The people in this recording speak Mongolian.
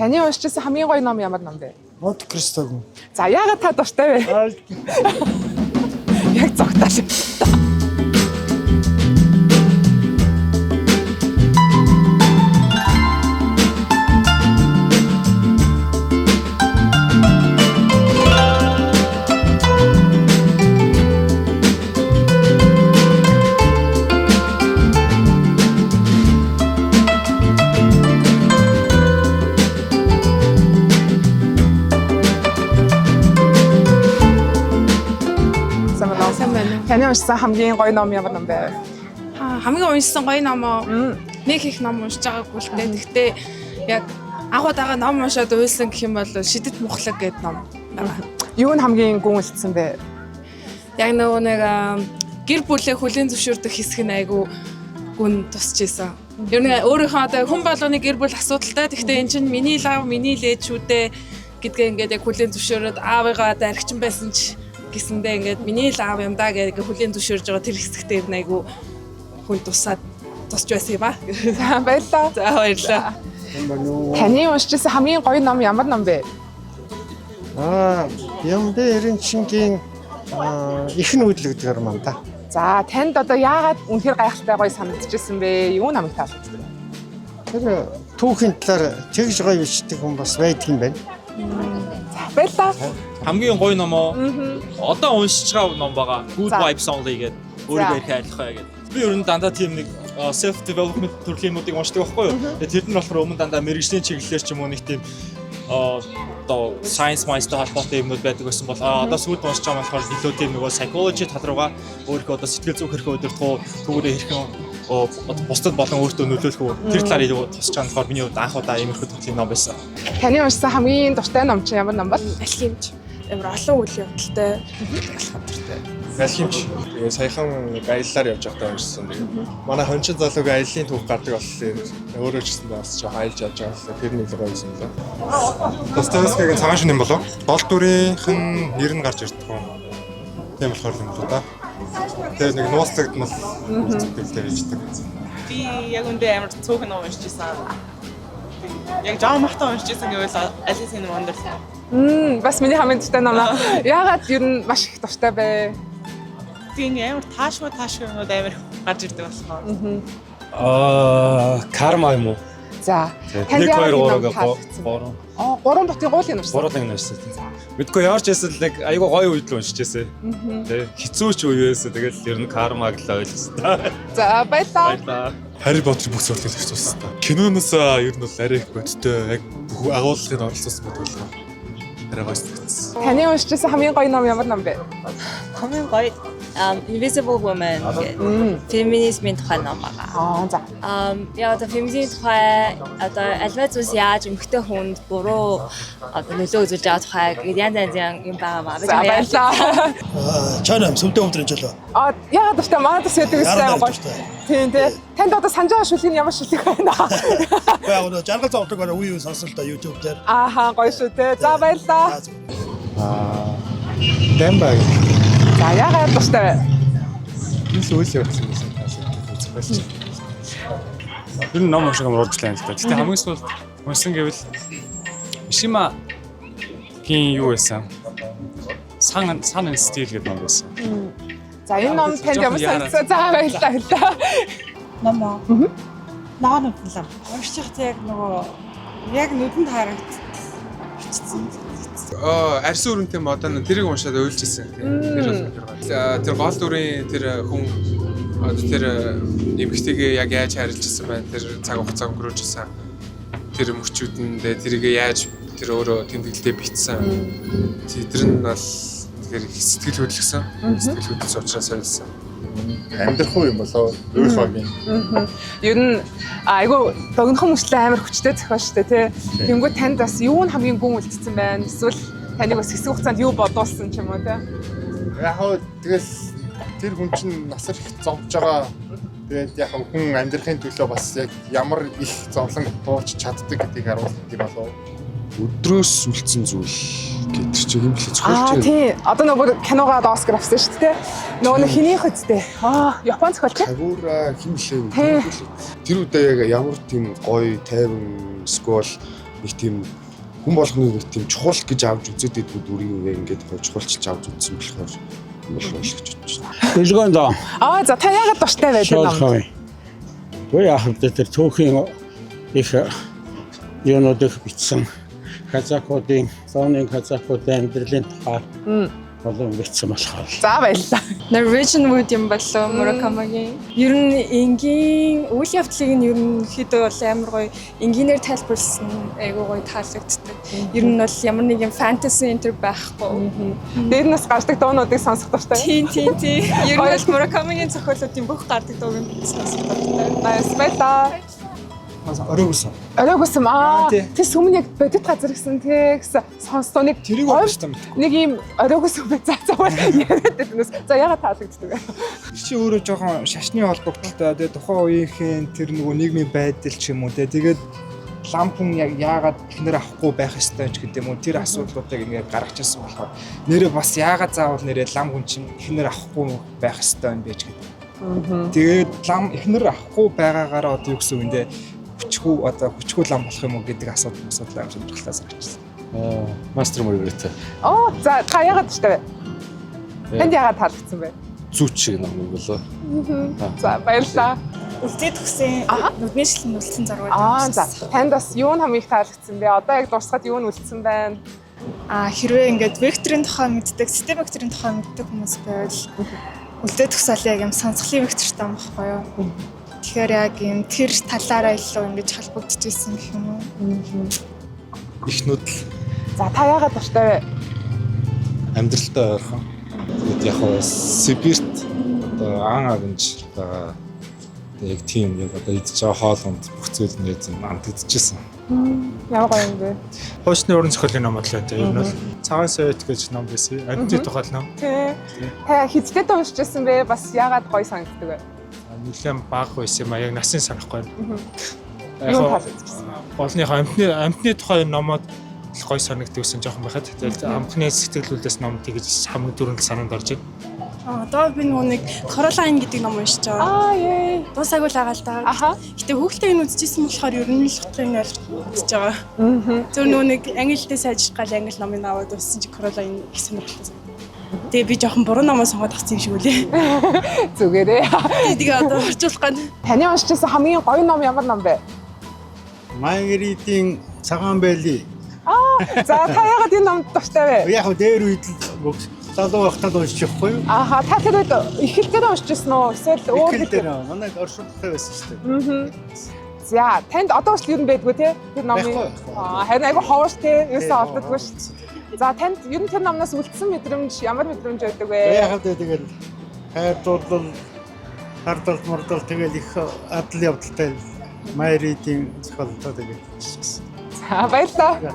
Таны уншижсэн хамгийн гоё ном ямар ном бэ? Монте Кристог. За яагаад та дуртай вэ? Яг зогтааш. Таны уншсан хамгийн гоё ном ямар ном бэ? Хамгийн уншсан гоё ном нэг их ном уншиж байгаагүй л дээ. Гэхдээ яг агуу дагаа ном уншаад уйлсан гэх юм бол Шидэт мухлаг гэдэг ном байна. Юу нь хамгийн гүн үлдсэн бэ? Яг нөгөө нэг гэр бүлээ хүлээн зөвшөөрдөг хэсэг нь айгүй гүн тусч исэн. Ер нь өөрийнхөө одоо хүн болгоны гэр бүл асуудалтай. Гэхдээ эн чинь миний лав, миний лээд шүү дээ гэдгээ ингээд яг хүлээн зөвшөөрөөд аавыгаа одоо архичин байсан ч гэсэндээ ингээд миний л аав юм даа гэж хүлээн зөвшөөрж байгаа тэр хэсэгтээ айгу хүн тусч байсан юм ба. За баярлалаа. За баярлалаа. Таны уншижсэн хамгийн гоё ном ямар ном бэ? Ямдэ Эренчингийн их нүүдэл гэдэг юм да. За танд одоо яагаад үнэхээр гайхалтай гоё санагдчихсэн бэ? Юу намайг таалагдсан бэ? Тэр түүхийн талаар тэгж гоё бичдэг хүн бас байдаг юм байна. За баярлалаа. Хамгийн гоё номоо одоо уншиж байгаа ном байгаа. Good Vibes Only гэдэг өөрийгөө их айлхаа гэдэг. Би ер нь дандаа тийм нэг self development төрлийн юмнуудыг уншдаг байхгүй юу. Тэгээд тэр нь болохоор өмнө дандаа мэрэгжлийн чиглэлээр ч юм уу нэг тийм одоо science mindset холбоотой юмнууд байдаг байсан бол одоо сүүлд уншиж байгаа болохоор илүү тийм нөгөө psychology тал руугаа өөрийнхөө одоо сэтгэл зүйн хэрхэн удирдах уу, түүгээрээ хэрхэн бусдад болон өөртөө нөлөөлөх үү тэр талаар илүү тусч байгаа болохоор миний хувьд анх удаа иймэрхүү төрлийн ном байсан. Таны уншсан хамгийн дуртай ном чи ямар ном бол? Алхимч. Амар олон үйл явдалтай болох дуртай. Алхимч. Тэгээ саяхан аяллаар явж байхдаа уншсан. Тэгээ манай хончин залууг аяллаа түүх гардаг болохоор өөрөө ч гэсэн бас жоо аялж явж байгаа болохоор тэр нэг л гоё юм лээ. Достоевскийгийн цагаан шин юм болов? Бол дүрийнхэн нэр нь гарч ирдэг юм. Тийм болохоор юм л да. Тэгээ нэг нууцлагдмал зүйлтэй bijдэг. Би яг үндэ амар цөөхөн ном уншижсэн. Яг жаа махтаа уншижсэн гэвэл Алисийн Wonderland. Бас миний хамгийн дуртай ном. Яагаад ер нь маш их дуртай бэ? Тийм амар таашгүй юмуд амар гарч ирдэг болохоор. Карма юм уу? За. Танд яагаад ном таалагдсан? 3 дотын гуулын уншсан. 3 ном уншсан. Мэдгүй яарч ясэл нэг айгүй гоё үед л уншижсэн. Тэ хэцүү ч үеэс тэгэл ер нь кармаг л ойлгосон. За баярлалаа. Harry Potter бүх зүйлийг авчихсан та. Киноноос ер нь бол арай их бодтой яг бүх агуулгыг оролцуулсан гэдэг бол арай гоё санагдсан. Таны уншижсэн хамгийн гоё ном ямар ном бэ? Хамгийн гоё Invisible Woman гэдэг феминизмын тухай ном байгаа. За. Яа одоо феминизмын тухай одоо альва зүйлс яаж эмэгтэй хүнд буруу одоо нөлөө үзүүлж байгаа тухай гэдэг янз юм байгаа маа. За баярлалаа. Чанам сүмдээ өдрөн жолоо. Яагаад дуртай маа tas яадаг гэсэн гоё. Тийм тий. Танд одоо санаж байгаа шүлэг нь ямар шүлэг байна? Баа жаргал зовдөг байна үе үе сонсол та YouTube дээр. Ааха гоё шүү те. За баярлалаа. Дэмбай. За яагаад дуртай вэ? Юус үйл явдал юм байна. Ер нь ном унших юм урдчлаа юм л да. Гэтэ хамгийн сүүлд уншсан гэвэл Мишимагийн юу байсан? Сан стил гэдэг ном байсан. За энэ ном танд ямар санагдсан? За баярлалаа. Ном. Наа нүдлээ. Уншиж яг яг нүдэнд харагдчихсан. Арьс өрөнтэй модон тэрийг уншаад ойлжсэн. Тэр гол дүрийн тэр хүн тэр эмэгтэйгээ яг яаж харилцсан байна. Тэр цаг хугацаа өнгөрөөжсэн. Тэр мөчүүдэндээ тэрийг яаж тэр өөрөө тэмдэглэлтэй битсэн. Тэр нь бол тэр сэтгэл хөдлөсөн. Сэтгэл хөдлөсөн учраас ойлсон. Амьдрах уу юм болоо өөрийнхөө юм. Ер нь айгу богинохон мөчлөө амар хүчтэй зохиол штэ тий. Тэнгүү танд бас юу нь хамгийн гүн үлдсэн байна? Эсвэл таныг бас хэсэг хугацаанд юу бодуулсан ч юм уу тий? Яг хөө тэгэл тэр хүн чинь насар их зовж байгаа. Тэгээд яг хүн амьдрахын төлөө бас яг ямар их зовлон бууж чаддаг гэдгийг харуулдаг юм болоо. Өдрөөс үлдсэн зүйл гэдэг чинь юм хэлээ зохиолч. Тий. Одоо нөгөө киногоо Оскар авсан шүү дээ. Нөгөө хэний хөдтэй. Япон зохиолч. Кагура хин лээ. Тэр үедээ яг ямар тийм гоё, тайван сквал нэг тийм хүн болгоны нэг тийм чухал гэж авч үзээд идэггүй дүрийг ингээд чухалчилж авч үзсэн болохоор уншигч бодчих. Дэлгөөнд За та яагаад дуртай байдаг ном? Ой яах вэ тэр түүхийн их юунууд бичсэн казакуудын зооны казакуудын амьдралын тухай болон бичсэн болохоор. За баярлалаа. Norwegian Wood юм болоо Murakamiгийн. Ер нь энгийн үйл явдлыг нь ерөнхийдөө бол амар гоё энгийнээр тайлбарлсан айгуу гоё таалагддаг. Ер нь бол ямар нэг юм fantasy enter байхгүй. Дээрнээс гардаг дуунуудыг сонсох дуртай. Тийм. Ер нь бол Murakamiгийн зохиолуудын бүх гардаг дууг нь сонсох дуртай. Баярлалаа. Оройгосон. Оройгосон тэс өмнө яг бодит газар гэсэн тэгс сонсноо нэг Тэрийг бодсон. нэг ийм оройгосон бай заавал яриад байднаас. За ягаад таалагддаг вэ? Чи өөрөө жоохон шашны холбогдолтой. Тэгээ тухайн үеийнхэн тэр нөгөө нийгмийн байдал ч юм уу тэгээд лам хүн яг яагаад ихнэр авахгүй байх ёстой ч гэдэг юм уу тэр асуудлуудыг ингээд гаргаж ирсэн болохоор нэрээ бас яагаад заавал нэрээ лам хүн чинь ихнэр авахгүй байх ёстой юм бэ ч гэдэг. Тэгээд лам ихнэр авахгүй байгаагаараа одоо юу гэсэн үгтэй хүчгүй лам болох юм уу гэдэг асуудал амар сонирхолтой санагдчихсан. Мастер Маргарита. За та яагаад дуртай вэ? Танд яагаад таалагдсан бэ? Зүүч шиг ном юм болоо. За баярлалаа. Үлдээд төгсөн нүдний шилэн үлдсэн зураг. За танд бас юу нь хамгийн их таалагдсан бэ? Одоо яг дурсахад юу нь үлдсэн байна? Хэрвээ ингээд векторын тухай мэддэг, систем векторын тухай мэддэг хүмүүс байвал үлдээд төгсөөл яг юм сонсголын вектортай юм баггүй юу? Тэгэхээр яг юм тэр талаараа илүү ингэж холбогдож ирсэн гэх юм уу? Их нүдл. За та яагаад дуртай вэ? Амьдралтай ойрхон. Тэгээд яг нь Сибирт одоо ан агнж байгаа яг тийм яг одоо идж байгаа хоолонд бүх зүйл нэг юм амтдчихсан. Ямар гоё юм бэ? Хуучны уран зохиолын ном болоо тэ. Энэ бол Цагаан совет гэж ном байсан. Амьтны тухай ном. Тэ. Та хэдтэй уншижсэн бэ? Бас яагаад гоё санагддаг вэ? Нэлээд бага байсан юм а яг насын санахгүй. Юу таалагдсан? Олныхоо амьтны тухай номоод гой санагдсан жоохон байхад. Тэгэл амхны сэтгэлүүлээс ном тэгж хамгийн түрүүнд санаанд орж байна. Одоо би нэг Coraline гэдэг ном уншиж байгаа. Дуусаагүй л байгаа л да. Гэтэ хүүхэлтэй энэ үзчихсэн болохоор ер нь л утгыг ойлгож байгаа. Зөв нэг англи дээр сайжрах гал англи номыг аваад уншсан чи Coraline их сонирхолтой. Тэгээ би жоохон буруу номоо сонгоод авсан юм шиг үлээ. Зүгээрээ. Тэгээ одоо орчуулах гад. Таны уншижсэн хамгийн гоё ном ямар ном бэ? Маргаритийн цагаан байли. За та яагаад энэ номд дуртай вэ? Яг хөө дээр үед залуу байхдаа уншчихгүй юу? Та тэр үед эхлэлээр уншижсэн уу? Эсвэл өөр Эхлэлээр манай оршуулгатай байсан шүү дээ. За танд одоо ч ер нь байдгүй те тэр номыг. Харин айгүй ховш те ерөөсөө олддоггүй шүү дээ. За танд ер нь тэр номноос үлдсэн мэдрэмж ямар мэдрэмж байдаг вэ? Яг л тэгэл хайрлал хардал мордол тэгэл их адал явдалтай Маргаритийн зохиолтой тэгээд. За баярлалаа.